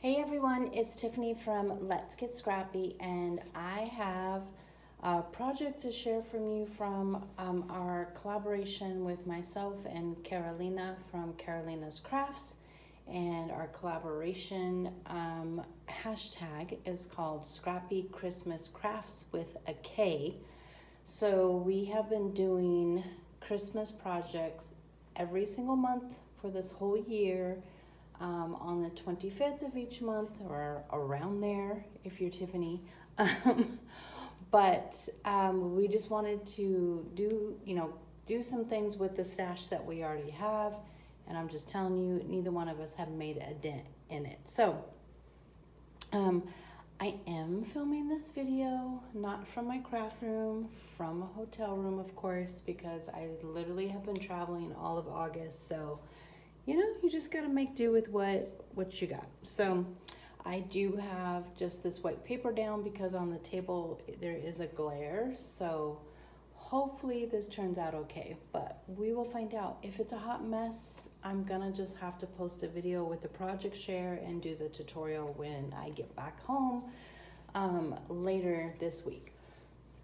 Hey everyone, it's Tiffany from Let's Get Scrappy, and I have a project to share from you from our collaboration with myself and Karolina from Karolina's Krafts. And our collaboration hashtag is called Scrappy Christmas Crafts with a K. So we have been doing Christmas projects every single month for this whole year. On the 25th of each month or around there if you're Tiffany. But we just wanted to do some things with the stash that we already have, and I'm just telling you, neither one of us have made a dent in it. So I am filming this video not from my craft room, from a hotel room, of course, because I literally have been traveling all of August. So you just got to make do with what you got. So I do have just this white paper down because on the table there is a glare. So hopefully this turns out okay, but we will find out. If it's a hot mess, I'm gonna just have to post a video with the project share and do the tutorial when I get back home later this week.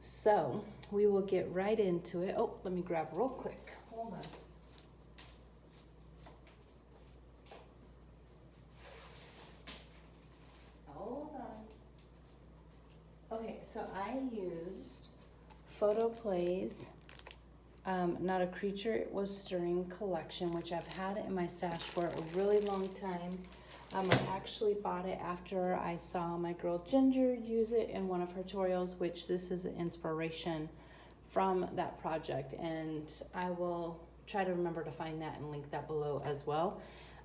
So we will get right into it. Oh, let me grab real quick. Hold on. Okay, so I used PhotoPlays Not a Creature It Was Stirring collection, which I've had in my stash for a really long time. I actually bought it after I saw my girl Ginger use it in one of her tutorials, which this is an inspiration from that project, and I will try to remember to find that and link that below as well.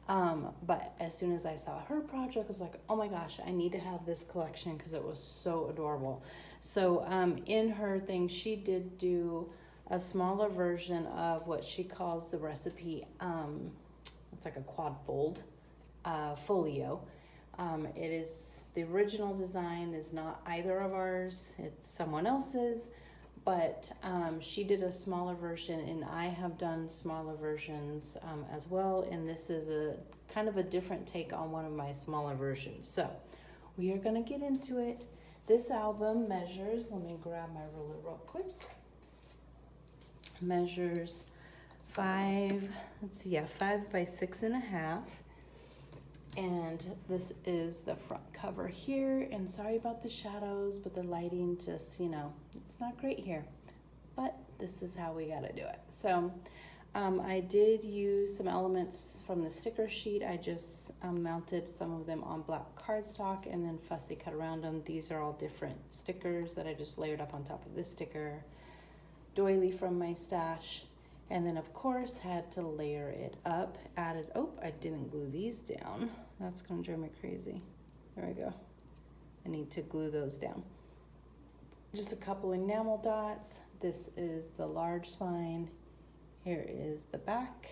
But as soon as I saw her project, I was like, oh my gosh, I need to have this collection because it was so adorable. So in her thing, she did do a smaller version of what she calls the recipe. It's like a quad fold folio. It is, the original design is not either of ours, it's someone else's. But she did a smaller version, and I have done smaller versions as well. And this is a kind of a different take on one of my smaller versions. So we are going to get into it. This album measures, let me grab my ruler real quick. Measures 5 by 6.5. And this is the front cover here, and sorry about the shadows, but the lighting just, it's not great here, but this is how we gotta do it. So I did use some elements from the sticker sheet. I just mounted some of them on black cardstock and then fussy cut around them. These are all different stickers that I just layered up on top of this sticker, doily from my stash. And then, of course, had to layer it up, added, oh, I didn't glue these down. That's gonna drive me crazy. There we go. I need to glue those down. Just a couple enamel dots. This is the large spine. Here is the back.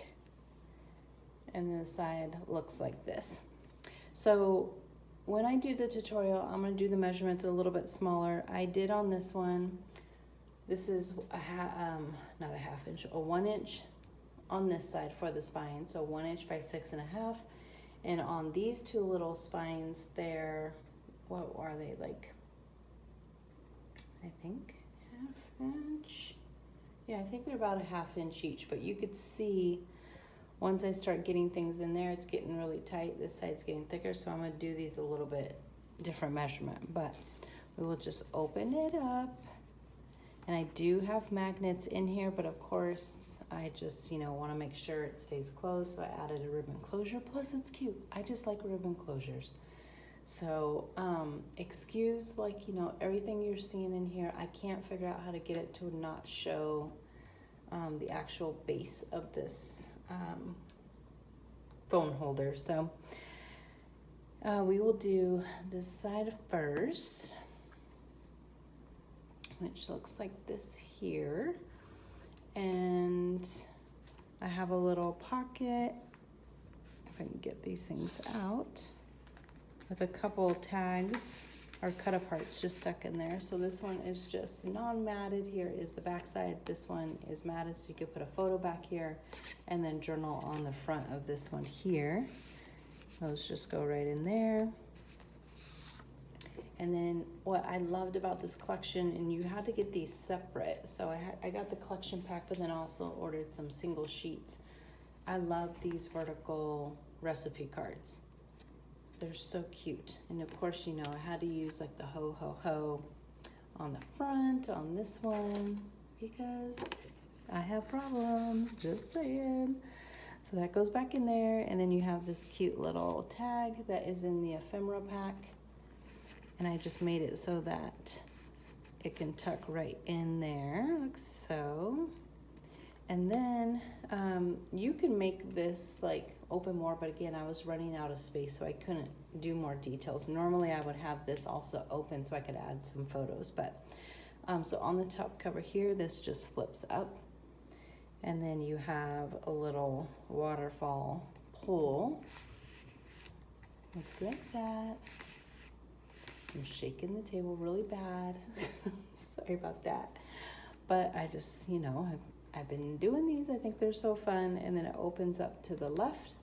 And then the side looks like this. So when I do the tutorial, I'm gonna do the measurements a little bit smaller. I did on this one. This is not a half inch, a 1 inch on this side for the spine. So 1 inch by 6.5. And on these two little spines, they're, what are they, like, I think half inch. Yeah, I think they're about a half inch each, but you could see once I start getting things in there, it's getting really tight. This side's getting thicker, so I'm gonna do these a little bit different measurement, but we will just open it up. And I do have magnets in here, but of course, I just, want to make sure it stays closed. So I added a ribbon closure, plus it's cute. I just like ribbon closures. So excuse, everything you're seeing in here. I can't figure out how to get it to not show the actual base of this phone holder. So we will do this side first, which looks like this here. And I have a little pocket, if I can get these things out, with a couple tags or cut aparts just stuck in there. So this one is just non-matted. Here is the back side. This one is matted, so you could put a photo back here and then journal on the front of this one here. Those just go right in there. And then what I loved about this collection, and you had to get these separate, so I got the collection pack, but then also ordered some single sheets. I love these vertical recipe cards. They're so cute. And of course, you know, I had to use like the ho ho ho on the front on this one because I have problems, just saying. So that goes back in there, and then you have this cute little tag that is in the ephemera pack. And I just made it so that it can tuck right in there, like so. And then you can make this like open more, but again, I was running out of space, so I couldn't do more details. Normally I would have this also open so I could add some photos, but so on the top cover here, this just flips up. And then you have a little waterfall pull. Looks like that. I'm shaking the table really bad. Sorry about that. But I just, you know, I've been doing these. I think they're so fun. And then it opens up to the left.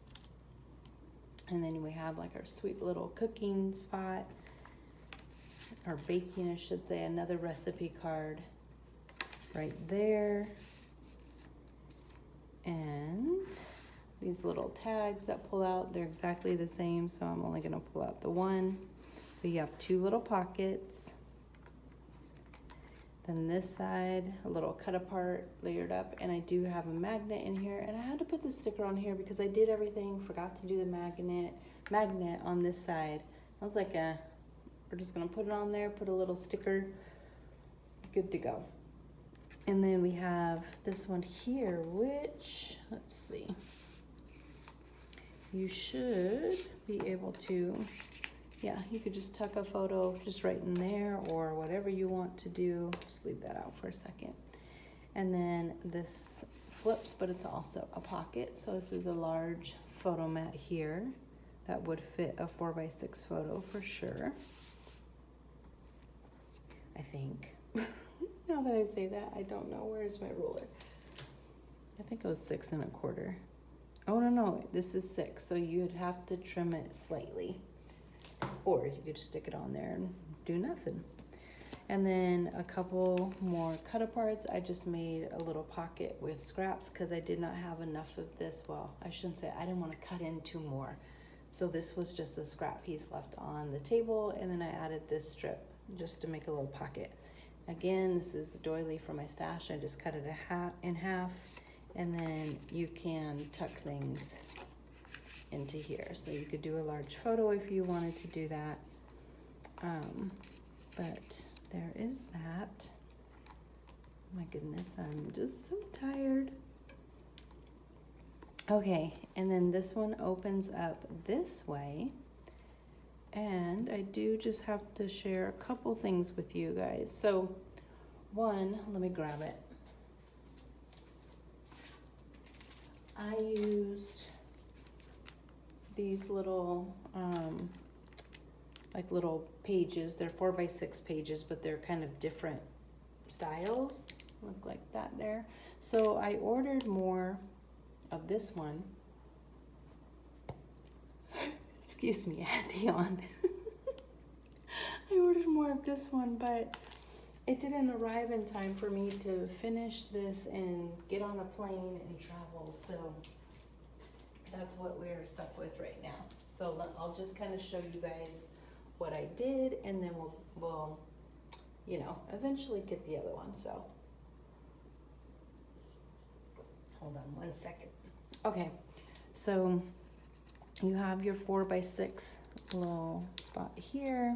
And then we have like our sweet little cooking spot. Or baking, I should say. Another recipe card right there. And these little tags that pull out, they're exactly the same. So I'm only going to pull out the one. So you have two little pockets. Then this side, a little cut apart, layered up, and I do have a magnet in here. And I had to put the sticker on here because I did everything, forgot to do the magnet on this side. I was like, we're just gonna put it on there, put a little sticker, good to go. And then we have this one here, which, let's see, you should be able to, yeah, you could just tuck a photo just right in there or whatever you want to do. Just leave that out for a second. And then this flips, but it's also a pocket. So this is a large photo mat here that would fit a 4x6 photo for sure. I think. Now that I say that, I don't know. Where's my ruler? I think it was 6 1/4. Oh, no, this is 6. So you'd have to trim it slightly. Or you could just stick it on there and do nothing. And then a couple more cut aparts. I just made a little pocket with scraps because I did not have enough of this. Well, I shouldn't say, I didn't want to cut into more. So this was just a scrap piece left on the table, and then I added this strip just to make a little pocket. Again, this is the doily for my stash. I just cut it in half, and then you can tuck things into here. So you could do a large photo if you wanted to do that. But there is that. My goodness, I'm just so tired. Okay, and then this one opens up this way. And I do just have to share a couple things with you guys. So one, let me grab it. I used these little, like little pages. They're 4x6 pages, but they're kind of different styles. Look like that there. So I ordered more of this one. Excuse me, I had to yawn. I ordered more of this one, but it didn't arrive in time for me to finish this and get on a plane and travel. So that's what we're stuck with right now. So I'll just kind of show you guys what I did, and then we'll you know, eventually get the other one. So hold on one second. Okay, so you have your 4x6 little spot here,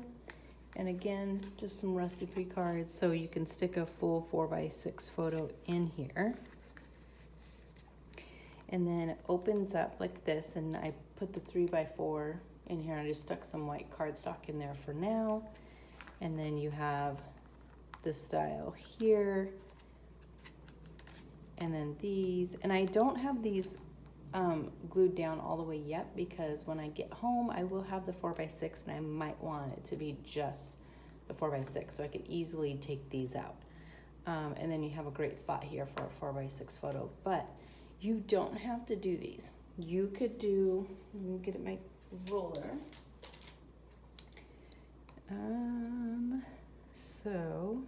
and again, just some recipe cards so you can stick a full 4x6 photo in here. And then it opens up like this, and I put the 3x4 in here. I just stuck some white cardstock in there for now. And then you have this style here, and then these, and I don't have these glued down all the way yet, because when I get home I will have the 4x6, and I might want it to be just the 4x6 so I could easily take these out. And then you have a great spot here for a 4x6 photo, but you don't have to do these. You could do, let me get my ruler. So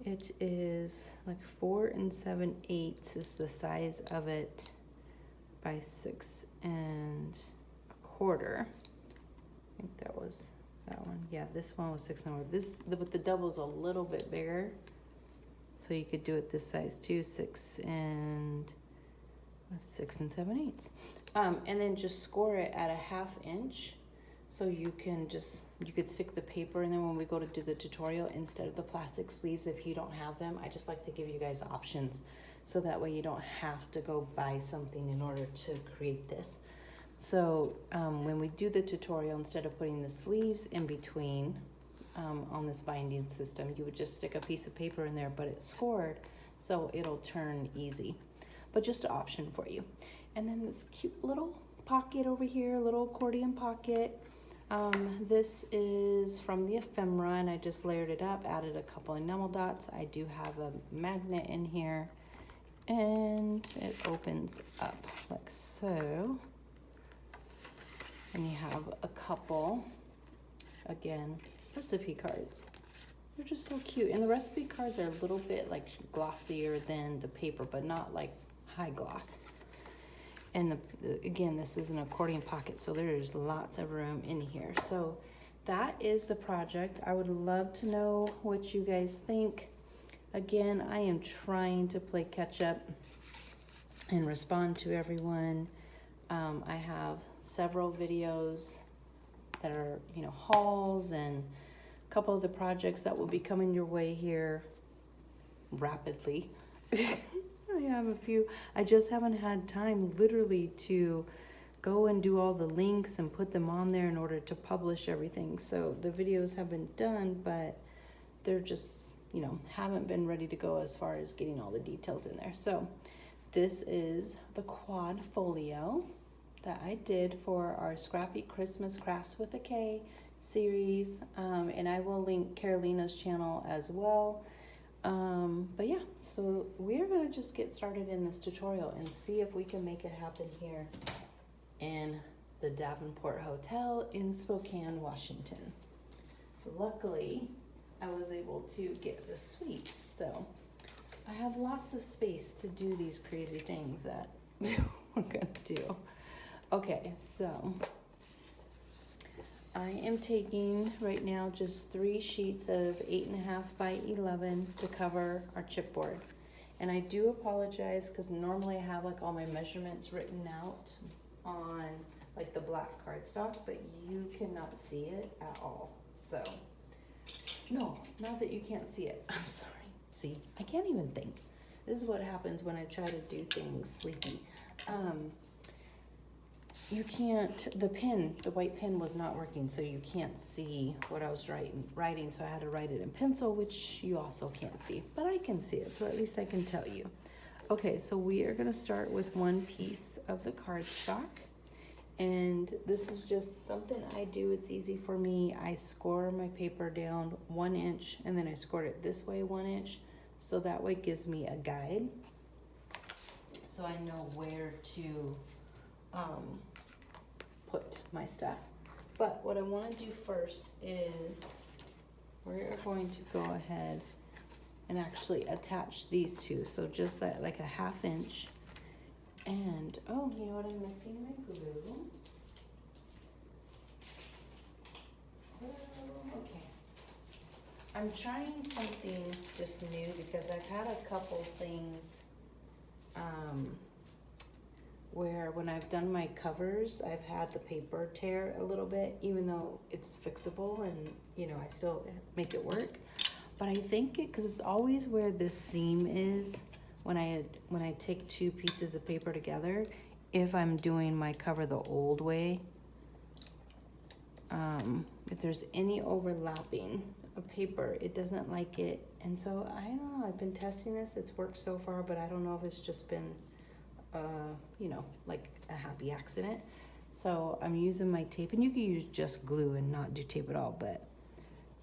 it is like 4 7/8 is the size of it by 6 1/4. I think that was that one. Yeah, this one was 6 1/4. But the double's a little bit bigger. So you could do it this size too, 6 7/8. And then just score it at a 1/2 inch. So you could stick the paper, and then when we go to do the tutorial, instead of the plastic sleeves, if you don't have them, I just like to give you guys options. So that way you don't have to go buy something in order to create this. So when we do the tutorial, instead of putting the sleeves in between on this binding system, you would just stick a piece of paper in there, but it's scored, so it'll turn easy. But just an option for you. And then this cute little pocket over here, little accordion pocket. This is from the ephemera, and I just layered it up, added a couple enamel dots. I do have a magnet in here, and it opens up like so. And you have a couple, again, recipe cards. They're just so cute. And the recipe cards are a little bit like glossier than the paper, but not like high gloss. And again, this is an accordion pocket, so there's lots of room in here. So that is the project. I would love to know what you guys think. Again, I am trying to play catch up and respond to everyone. I have several videos that are, hauls, and a couple of the projects that will be coming your way here rapidly. I have a few. I just haven't had time literally to go and do all the links and put them on there in order to publish everything. So the videos have been done, but they're just, haven't been ready to go as far as getting all the details in there. So this is the quad folio that I did for our Scrappy Christmas Crafts with a K series. And I will link Karolina's channel as well. But yeah, so we're gonna just get started in this tutorial and see if we can make it happen here in the Davenport Hotel in Spokane, Washington. Luckily, I was able to get the suite, so I have lots of space to do these crazy things that we're gonna do. Okay, so I am taking right now just 3 sheets of 8.5 by 11 to cover our chipboard. And I do apologize because normally I have like all my measurements written out on like the black cardstock, but you cannot see it at all. So, no, not that you can't see it. I'm sorry. See, I can't even think. This is what happens when I try to do things sleepy. You can't, the white pen was not working, so you can't see what I was writing, so I had to write it in pencil, which you also can't see, but I can see it, so at least I can tell you. Okay, so we are gonna start with 1 piece of the cardstock, and this is just something I do, it's easy for me. I score my paper down 1 inch, and then I scored it this way 1 inch, so that way it gives me a guide, so I know where to, put my stuff. But what I want to do first is we're going to go ahead and actually attach these two. So just that, like a 1/2 inch. And oh, you know what, I'm missing my glue. So okay, I'm trying something just new because I've had a couple things where when I've done my covers, I've had the paper tear a little bit, even though it's fixable and, I still make it work. But I think because it's always where this seam is when I take 2 pieces of paper together, if I'm doing my cover the old way, if there's any overlapping of paper, it doesn't like it. And so I don't know, I've been testing this, it's worked so far, but I don't know if it's just been like a happy accident. So I'm using my tape, and you can use just glue and not do tape at all,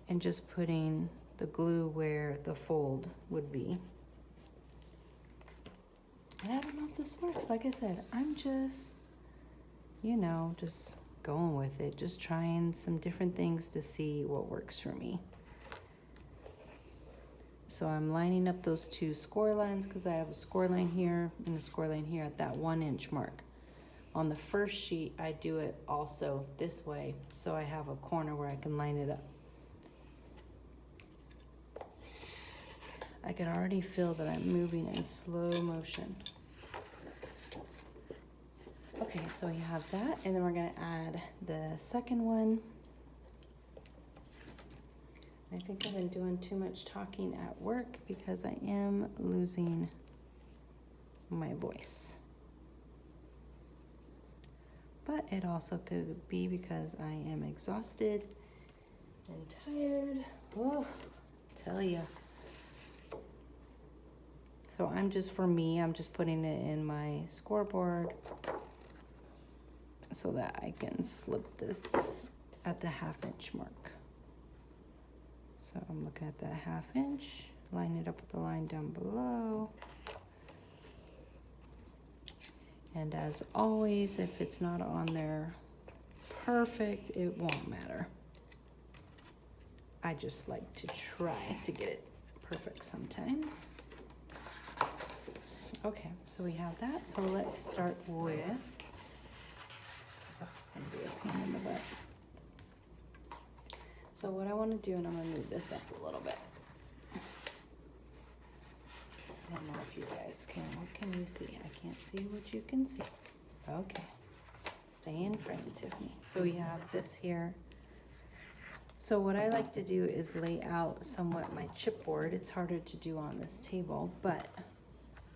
and just putting the glue where the fold would be. And I don't know if this works. Like I said, I'm just, just going with it, just trying some different things to see what works for me. So I'm lining up those two score lines because I have a score line here and a score line here at that 1 inch mark. On the first sheet, I do it also this way, so I have a corner where I can line it up. I can already feel that I'm moving in slow motion. Okay, so you have that, and then we're gonna add the second one. I think I've been doing too much talking at work because I am losing my voice. But it also could be because I am exhausted and tired. Oh, tell ya. So I'm just, for me, I'm just putting it in my scoreboard so that I can slip this at the 1/2 inch mark. So I'm looking at that 1/2 inch, line it up with the line down below. And as always, if it's not on there perfect, it won't matter. I just like to try to get it perfect sometimes. Okay, so we have that. So let's start with, oh, it's gonna be a pain in the butt. So what I wanna do, and I'm gonna move this up a little bit. I don't know if you guys can, what can you see? I can't see what you can see. Okay, stay in frame, Tiffany. So we have this here. So what I like to do is lay out somewhat my chipboard. It's harder to do on this table, but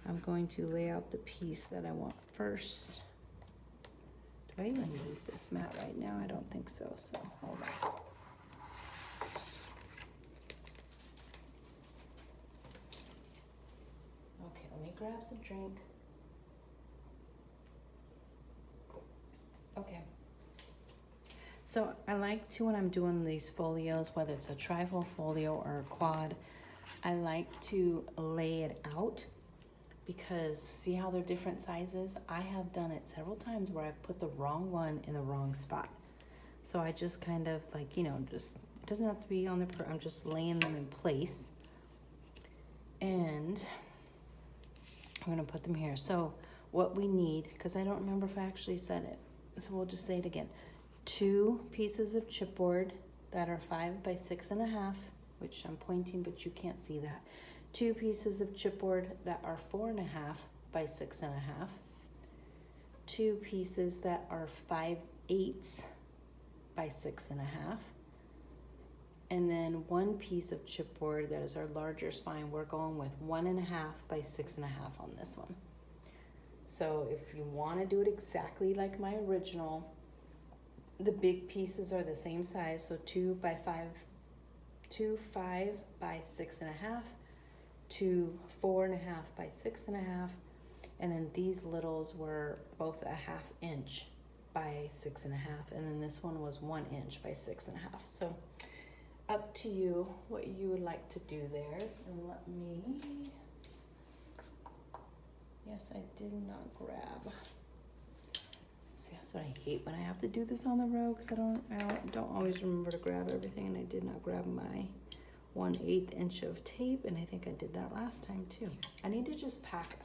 I'm going to lay out the piece that I want first. Do I even need this mat right now? I don't think so, so hold on. Okay, let me grab some drink. Okay. So I like to, when I'm doing these folios, whether it's a trifold folio or a quad, I like to lay it out because see how they're different sizes? I have done it several times where I've put the wrong one in the wrong spot. So I just kind of like, you know, just, it doesn't have to be on the, I'm just laying them in place. And I'm gonna put them here. So what we need, because I don't remember if I actually said it, so we'll just say it again. 2 pieces of chipboard that are 5 by 6.5, which I'm pointing, but you can't see that. 2 pieces of chipboard that are 4.5 by 6.5. 2 pieces that are 5/8 by 6.5. And then 1 piece of chipboard that is our larger spine. We're going with 1.5 by 6.5 on this one. So if you want to do it exactly like my original, the big pieces are the same size. So 2 by 5, 2 5 by 6.5, 2 4.5 by 6.5, and then these littles were both a 1/2 inch by 6.5, and then this one was 1 inch by 6.5. So up to you what you would like to do there. And let me, yes, I did not grab. See, that's what I hate when I have to do this on the road because I don't always remember to grab everything, and I did not grab my 1/8 inch of tape, and I think I did that last time too. I need to just pack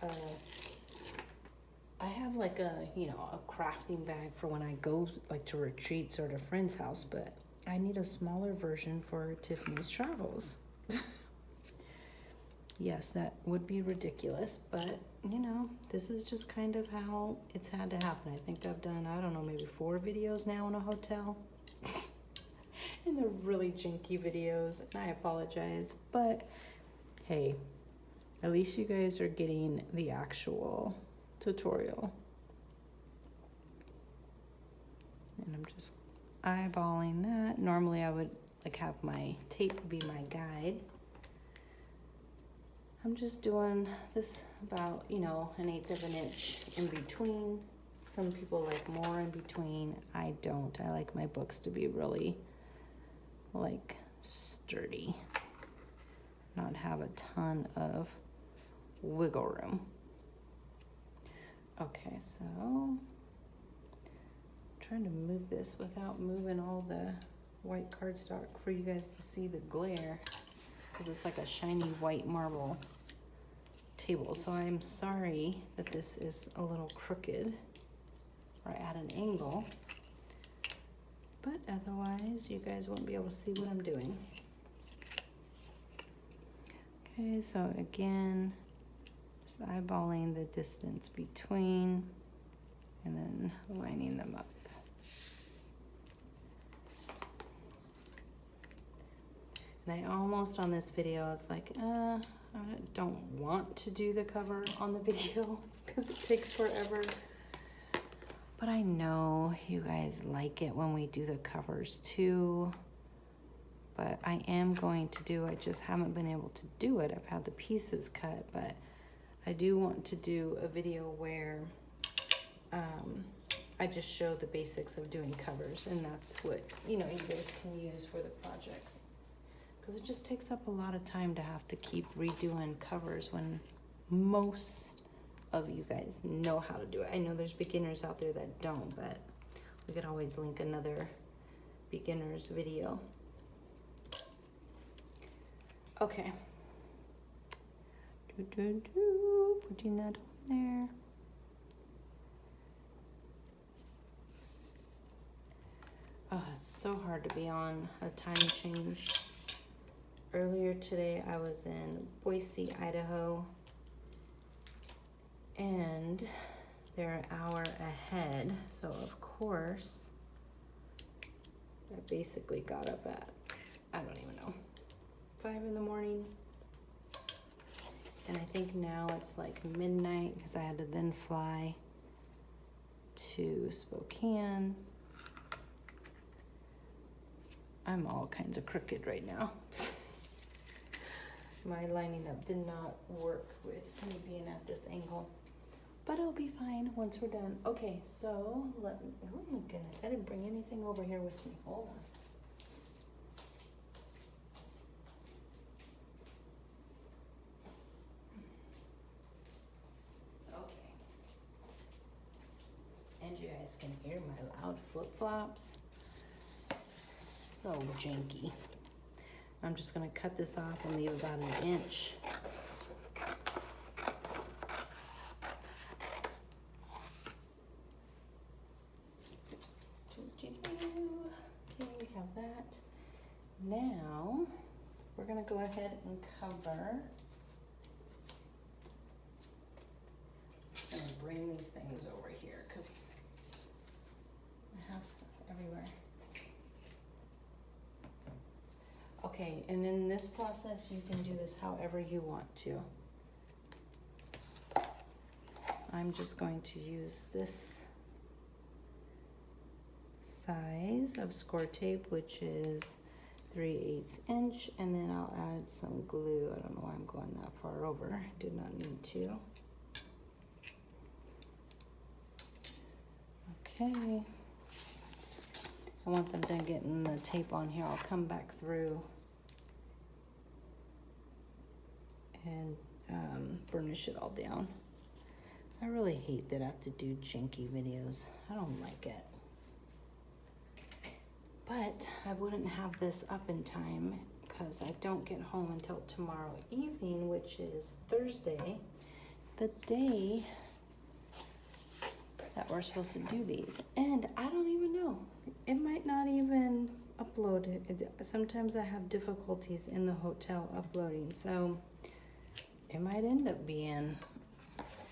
I have like a, you know, a crafting bag for when I go like to retreats or to a friend's house, but I need a smaller version for Tiffany's travels. Yes, that would be ridiculous, but you know, this is just kind of how it's had to happen. I think I've done, I don't know, maybe 4 videos now in a hotel. And they're really janky videos, and I apologize, but hey, at least you guys are getting the actual tutorial. And I'm just eyeballing that. Normally I would like have my tape be my guide. I'm just doing this about, you know, 1/8 of an inch in between. Some people like more in between. I don't. I like my books to be really like sturdy, not have a ton of wiggle room. Okay, so I'm trying to move this without moving all the white cardstock for you guys to see the glare. because it's like a shiny white marble table. So I'm sorry that this is a little crooked or at an angle, but otherwise you guys won't be able to see what I'm doing. Okay, so again, just eyeballing the distance between and then lining them up. And I almost on this video, I was like, I don't want to do the cover on the video because it takes forever. But I know you guys like it when we do the covers too. But I am going to do, I just haven't been able to do it. I've had the pieces cut, but I do want to do a video where I just show the basics of doing covers, and that's what, you know, you guys can use for the projects. Because it just takes up a lot of time to have to keep redoing covers when most of you guys know how to do it. I know there's beginners out there that don't, but we could always link another beginner's video. Okay. Putting that on there. Oh, it's so hard to be on a time change. Earlier today, I was in Boise, Idaho, and they're an hour ahead. So of course, I basically got up at, I don't even know, 5 in the morning. And I think now it's like midnight because I had to then fly to Spokane. I'm all kinds of crooked right now. My lining up did not work with me being at this angle, but it'll be fine once we're done. Okay, so let me, oh my goodness, I didn't bring anything over here with me. Hold on. Okay. And you guys can hear my loud flip-flops. So janky. I'm just gonna cut this off and leave about an inch. Okay, we have that. Now, we're gonna go ahead and cover. I'm just gonna bring these things over here because I have stuff everywhere. Okay, and in this process, you can do this however you want to. I'm just going to use this size of score tape, which is 3/8 inch, and then I'll add some glue. I don't know why I'm going that far over. Did not need to. Okay. And once I'm done getting the tape on here, I'll come back through and burnish it all down. I really hate that I have to do janky videos. I don't like it. But I wouldn't have this up in time because I don't get home until tomorrow evening, which is Thursday, the day that we're supposed to do these. And I don't even know. It might not even upload it. Sometimes I have difficulties in the hotel uploading, so it might end up being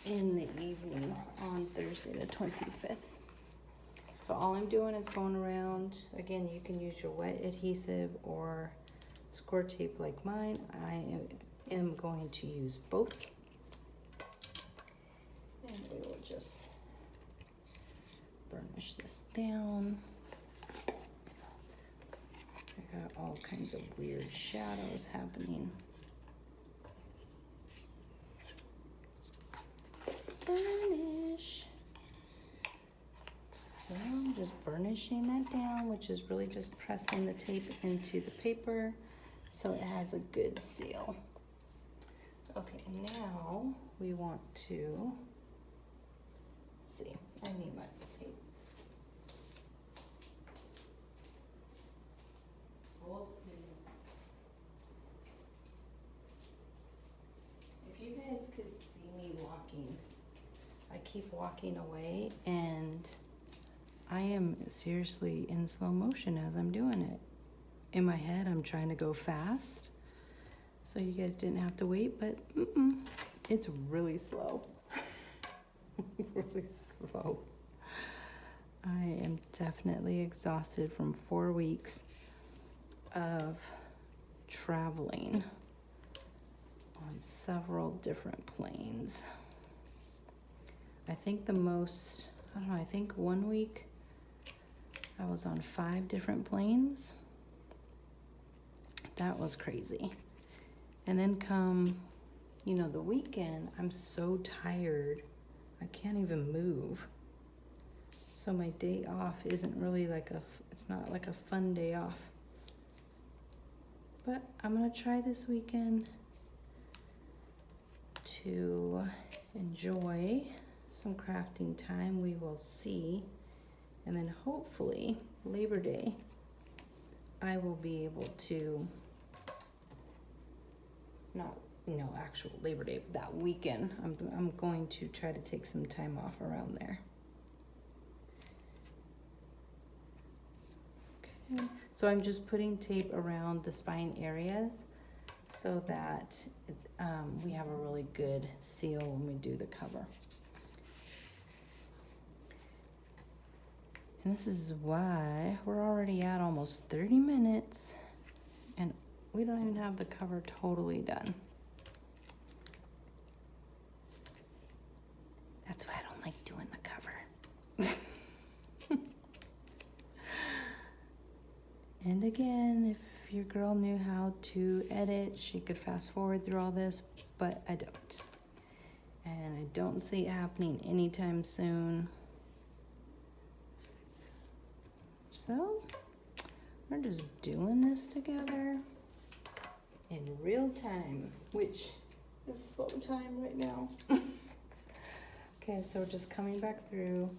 in the evening on Thursday the 25th. So all I'm doing is going around. Again, you can use your wet adhesive or score tape like mine. I am going to use both. And we will just burnish this down. I got all kinds of weird shadows happening. Burnish. So I'm just burnishing that down, which is really just pressing the tape into the paper so it has a good seal. Okay, now we want to see. I need my tape. Hold please. keep walking away, and I am seriously in slow motion as I'm doing it. In my head, I'm trying to go fast, so you guys didn't have to wait, but it's really slow. Really slow. I am definitely exhausted from 4 weeks of traveling on several different planes. I think the most, I don't know, I think 1 week I was on 5 different planes. That was crazy. And then come, you know, the weekend, I'm so tired, I can't even move. So my day off isn't really like it's not like a fun day off. But I'm gonna try this weekend to enjoy some crafting time. We will see. And then hopefully Labor Day, I will be able to, not, you know, actual Labor Day, but that weekend, I'm going to try to take some time off around there. Okay, so I'm just putting tape around the spine areas so that it's, we have a really good seal when we do the cover. And this is why we're already at almost 30 minutes and we don't even have the cover totally done. That's why I don't like doing the cover. And again, if your girl knew how to edit, she could fast forward through all this, but I don't. And I don't see it happening anytime soon. So, we're just doing this together in real time, which is slow time right now. Okay, so we're just coming back through,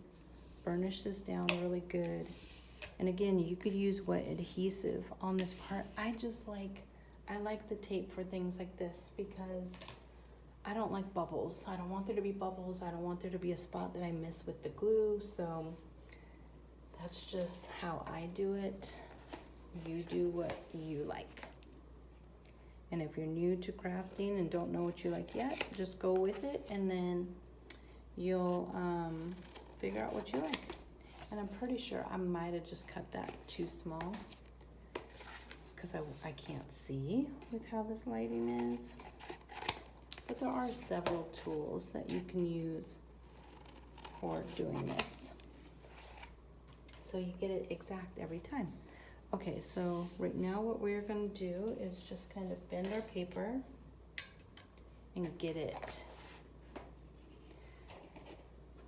burnish this down really good. And again, you could use wet adhesive on this part. I like the tape for things like this because I don't like bubbles. I don't want there to be bubbles. I don't want there to be a spot that I miss with the glue. So that's just how I do it. You do what you like. And if you're new to crafting and don't know what you like yet, just go with it and then you'll figure out what you like. And I'm pretty sure I might have just cut that too small because I can't see with how this lighting is. But there are several tools that you can use for doing this, so you get it exact every time. Okay, so right now what we're going to do is just kind of bend our paper and get it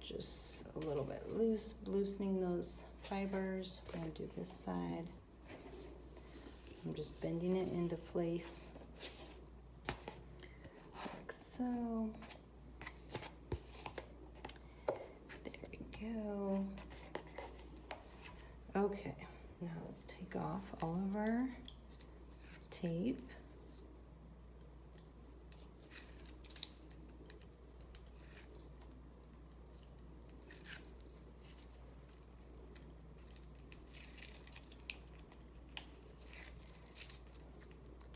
just a little bit loose, loosening those fibers. I'm going to do this side. I'm just bending it into place like so. There we go. Okay, now let's take off all of our tape.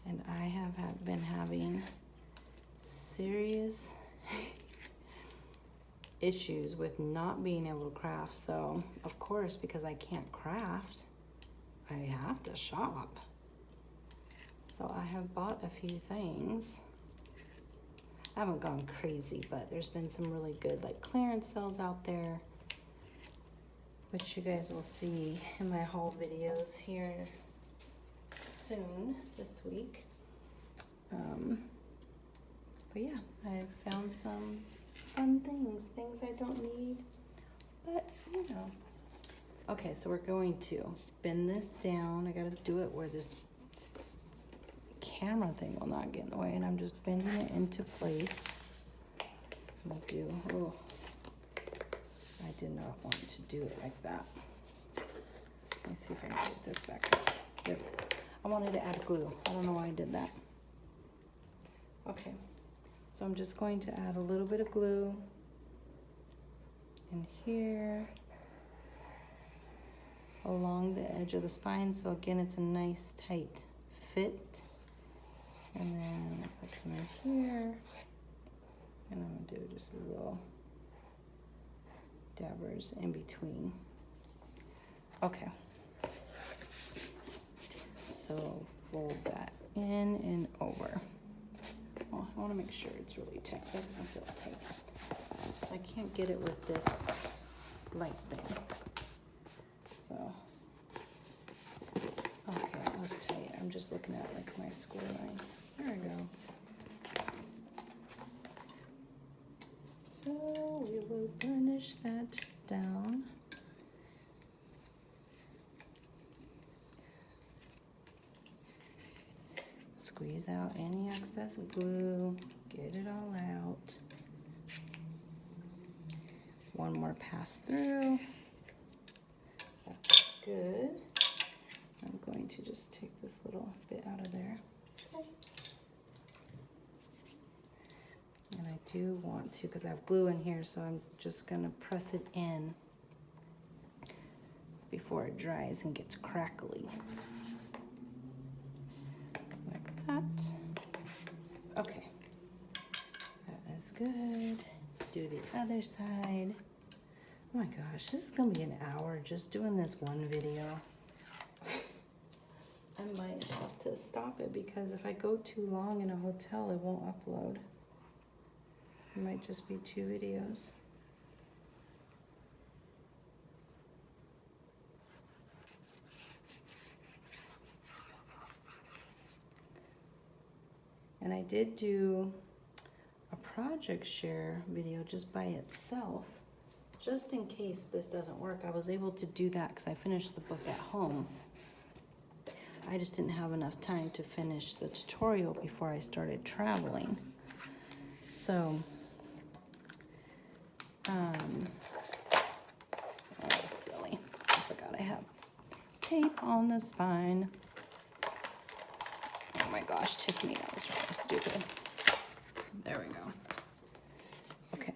And I have been having serious issues with not being able to craft. So, of course, because I can't craft, I have to shop. So I have bought a few things. I haven't gone crazy, but there's been some really good like clearance sales out there, which you guys will see in my haul videos here soon this week. But yeah, I've found some fun things I don't need, but you know. Okay, so we're going to bend this down. I gotta do it where this camera thing will not get in the way, and I'm just bending it into place. Oh, I did not want to do it like that. Let me see if I can get this back up. There. I wanted to add glue. I don't know why I did that. Okay, so I'm just going to add a little bit of glue in here along the edge of the spine. So again, it's a nice tight fit. And then I put some in here. And I'm gonna do just a little dabbers in between. Okay. So fold that in and over. Well, I want to make sure it's really tight. That doesn't feel tight. I can't get it with this light thing. So, okay, that's tight. I'm just looking at like my score line. There we go. So we will burnish that down. Squeeze out any excess glue, get it all out. One more pass through. That's good. I'm going to just take this little bit out of there. Okay. And I do want to, because I have glue in here, so I'm just going to press it in before it dries and gets crackly. Okay, that is good. Do the other side. Oh my gosh, this is gonna be an hour just doing this one video. I might have to stop it because if I go too long in a hotel, it won't upload. It might just be 2 videos. And I did do a project share video just by itself, just in case this doesn't work. I was able to do that because I finished the book at home. I just didn't have enough time to finish the tutorial before I started traveling. So, oh, silly. I forgot I have tape on the spine. Oh my gosh, Tiffany, that was really stupid. There we go. Okay.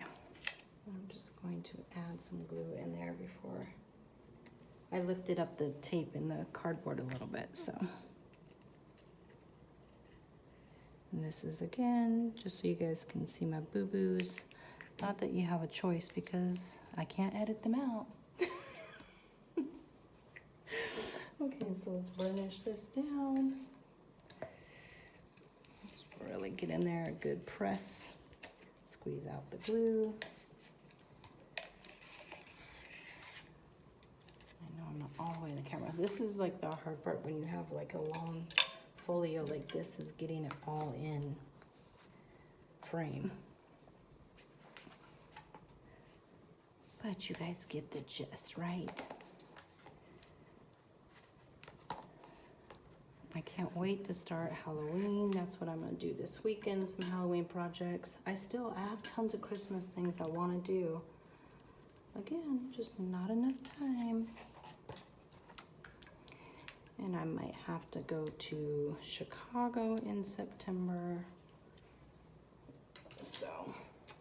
I'm just going to add some glue in there before I lifted up the tape in the cardboard a little bit, so. And this is, again, just so you guys can see my boo-boos. Not that you have a choice because I can't edit them out. Okay, so let's burnish this down. Really get in there, a good press, squeeze out the glue. I know I'm not all the way in the camera. This is like the hard part when you have like a long folio like this, is getting it all in frame. But you guys get the gist, right? I can't wait to start Halloween. That's what I'm gonna do this weekend, some Halloween projects. I have tons of Christmas things I wanna do. Again, just not enough time. And I might have to go to Chicago in September. So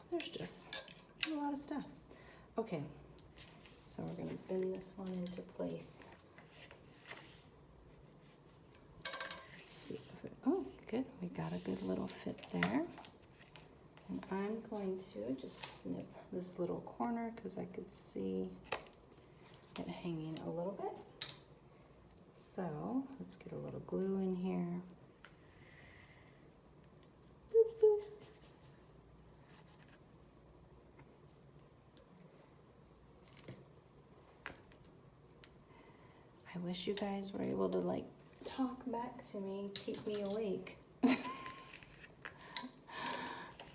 there's just a lot of stuff. Okay, so we're gonna bend this one into place. Oh, good. We got a good little fit there. And I'm going to just snip this little corner because I could see it hanging a little bit. So let's get a little glue in here. Boop, boop. I wish you guys were able to like talk back to me, keep me awake.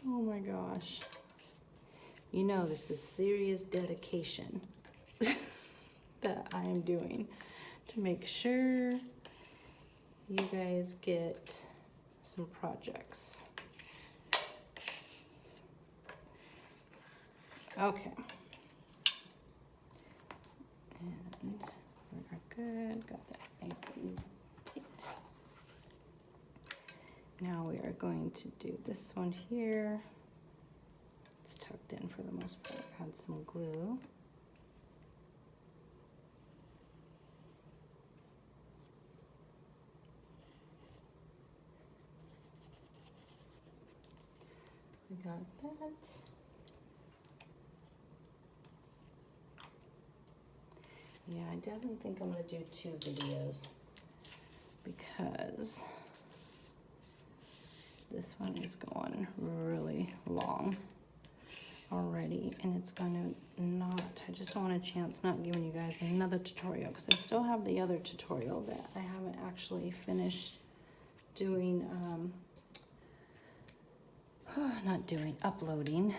Oh my gosh. You know this is serious dedication that I am doing to make sure you guys get some projects. Okay. And we're good, got that nice and tight. Now we are going to do this one here. Let's tucked in for the most part. Add some glue. We got that. Yeah, I definitely think I'm gonna do 2 videos because this one is going really long already, and it's gonna not, I just don't want a chance not giving you guys another tutorial because I still have the other tutorial that I haven't actually finished doing, uploading.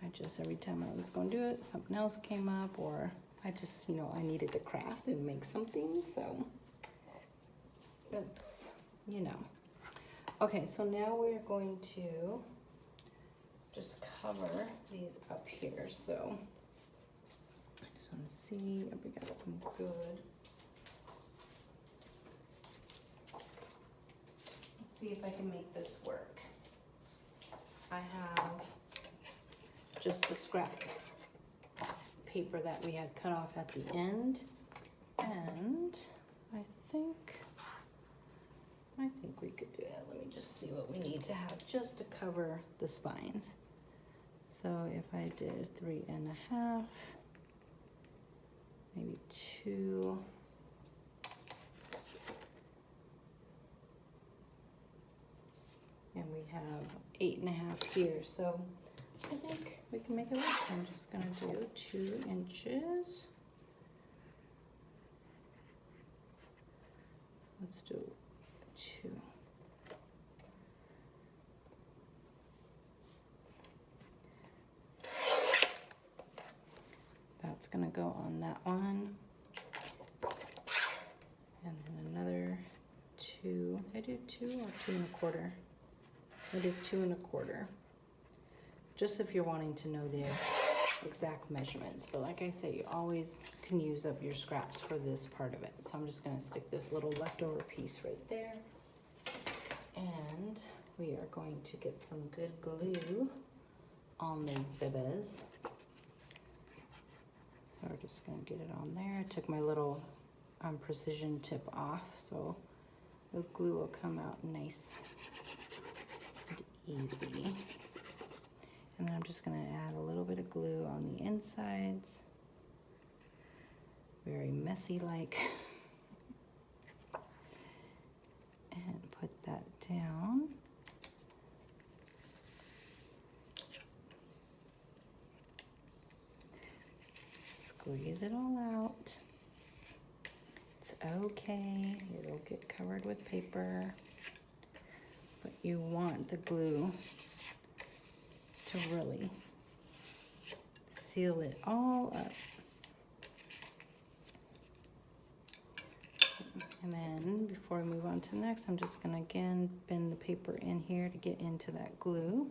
I just, every time I was going to do it, something else came up, or I just, you know, I needed to craft and make something, so that's, you know. Okay, so now we're going to just cover these up here. So I just want to see if we got some good. Let's see if I can make this work. I have just the scrap paper that we had cut off at the end, and I think we could do that. Let me just see what we need to have just to cover the spines. So if I did 3.5, maybe 2. And we have 8.5 here. So I think we can make it work. I'm just gonna do 2 inches. Let's do 2. That's gonna go on that one. And then another 2. I did 2 or 2.25. I did 2.25. Just if you're wanting to know the exact measurements. But like I say, you always can use up your scraps for this part of it. So I'm just gonna stick this little leftover piece right there. And we are going to get some good glue on these bibas. So we're just gonna get it on there. I took my little precision tip off, so the glue will come out nice and easy. And then I'm just gonna add a little bit of glue on the insides. Very messy like. And put that down. Squeeze it all out. It's okay, it'll get covered with paper, but you want the glue to really seal it all up. And then before we move on to the next, I'm just gonna again bend the paper in here to get into that glue.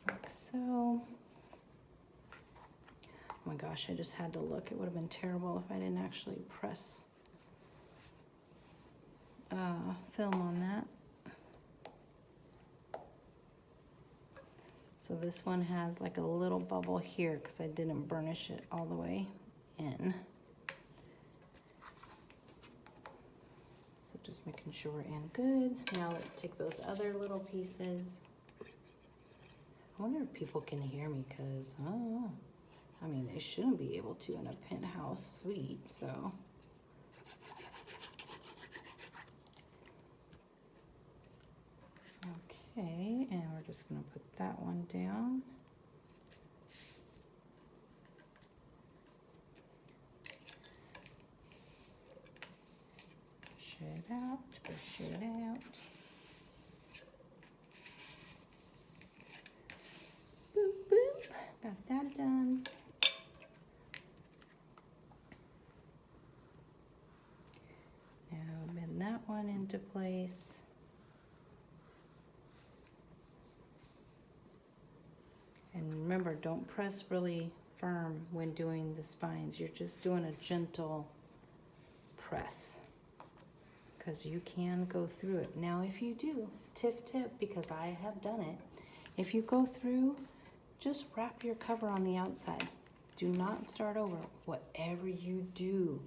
Like so. Oh my gosh, I just had to look. It would have been terrible if I didn't actually press film on that. So this one has like a little bubble here because I didn't burnish it all the way in. So just making sure we're in good. Now let's take those other little pieces. I wonder if people can hear me because, I don't know. I mean, they shouldn't be able to in a penthouse suite, so. Okay, and we're just gonna put that one down. Push it out, push it out. Boop, boop, got that done. Now bend that one into place. And remember, don't press really firm when doing the spines. You're just doing a gentle press because you can go through it. Now, if you do, tip, because I have done it, if you go through, just wrap your cover on the outside. Do not start over. Whatever you do,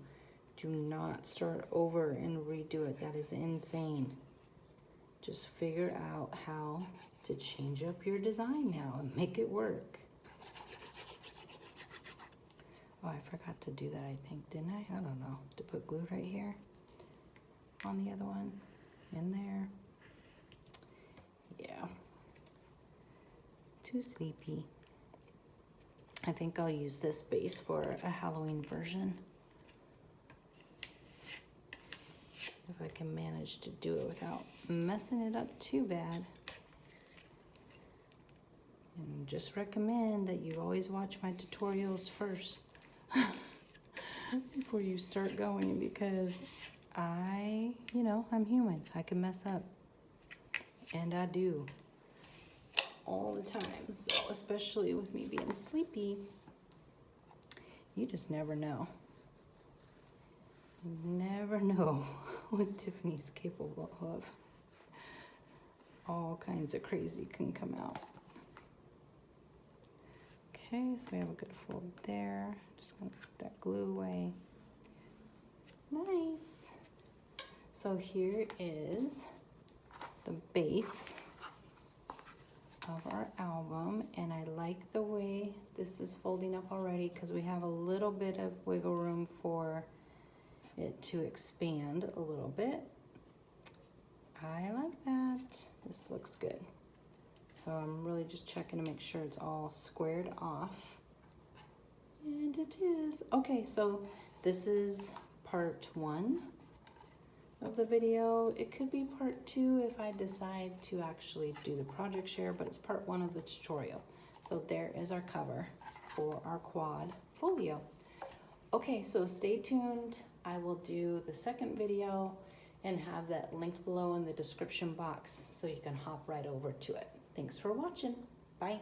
do not start over and redo it. That is insane. Just figure out how to change up your design now and make it work. Oh, I forgot to do that, I think, didn't I? I don't know. To put glue right here on the other one, in there. Yeah. Too sleepy. I think I'll use this base for a Halloween version. If I can manage to do it without messing it up too bad. And just recommend that you always watch my tutorials first before you start going, because I'm human. I can mess up. And I do. All the time. So especially with me being sleepy, you just never know. You never know what Tiffany's capable of. All kinds of crazy can come out. Okay, so we have a good fold there. Just gonna put that glue away. Nice. So here is the base of our album, and I like the way this is folding up already because we have a little bit of wiggle room for it to expand a little bit. I like that. This looks good. So I'm really just checking to make sure it's all squared off. And it is. Okay, so this is part 1 of the video. It could be part 2 if I decide to actually do the project share, but it's part 1 of the tutorial. So there is our cover for our quad folio. Okay, so stay tuned. I will do the second video and have that linked below in the description box so you can hop right over to it. Thanks for watching. Bye.